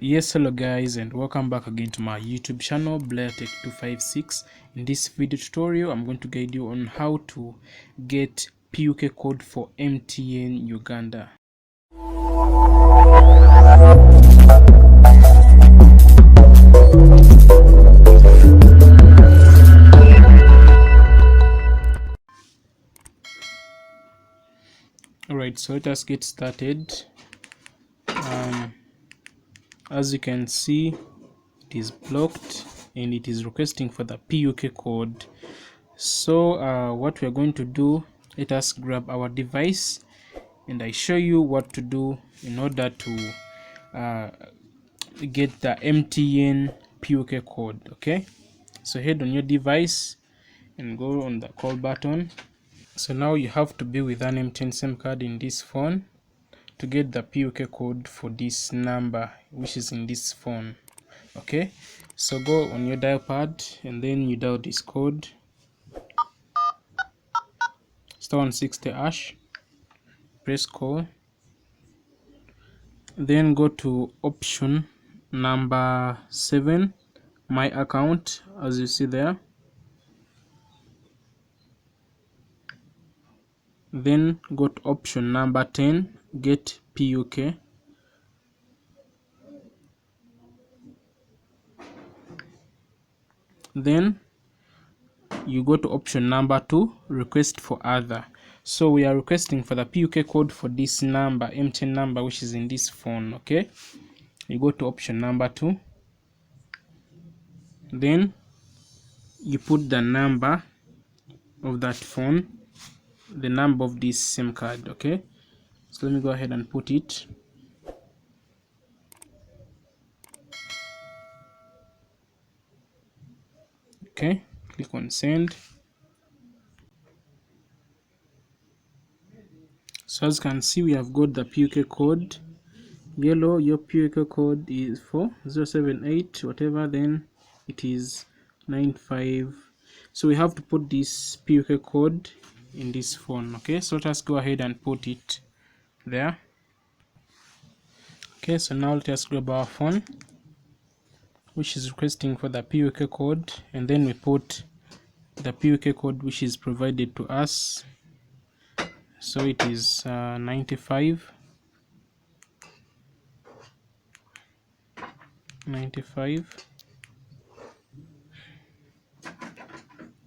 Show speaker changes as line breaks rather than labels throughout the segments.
Yes, hello guys, and welcome back again to my YouTube channel BlairTech256. In this video tutorial I'm going to guide you on how to get PUK code for MTN Uganda. Alright, so let us get started. As you can see, it is blocked and it is requesting for the PUK code. So what we are going to do, let us grab our device and I show you what to do in order to get the MTN PUK code. Okay, so head on your device and go on the call button. So now you have to be with an MTN Sim card in this phone to get the PUK code for this number which is in this phone. Okay, so go on your dial pad and then you dial this code *160#, press call, then go to option number 7, my account, as you see there, then go to option number 10, get PUK, then you go to option number 2, request for other. So we are requesting for the PUK code for this number, MTN number, which is in this phone. Okay, you go to option number 2, then you put the number of that phone, the number of this SIM card. Okay, so let me go ahead and put it. Okay, click on send. So as you can see, we have got the PUK code. Yellow, your PUK code is for 078 whatever, then it is 95. So we have to put this PUK code in this phone. Okay, so let us go ahead and put it there. Okay, so now let us grab our phone which is requesting for the PUK code, and then we put the PUK code which is provided to us. So it is 95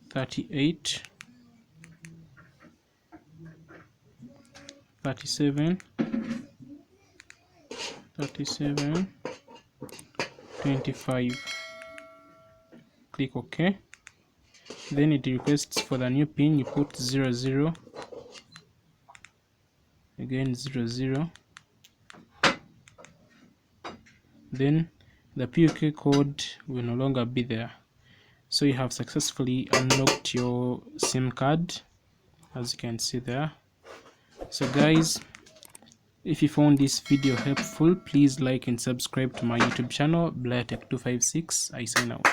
38 37 25. Click OK. Then it requests for the new pin. You put 00, again 00, then the PUK code will no longer be there. So you have successfully unlocked your SIM card, as you can see there. So guys, if you found this video helpful, please like and subscribe to my YouTube channel BlairTech256. I sign out.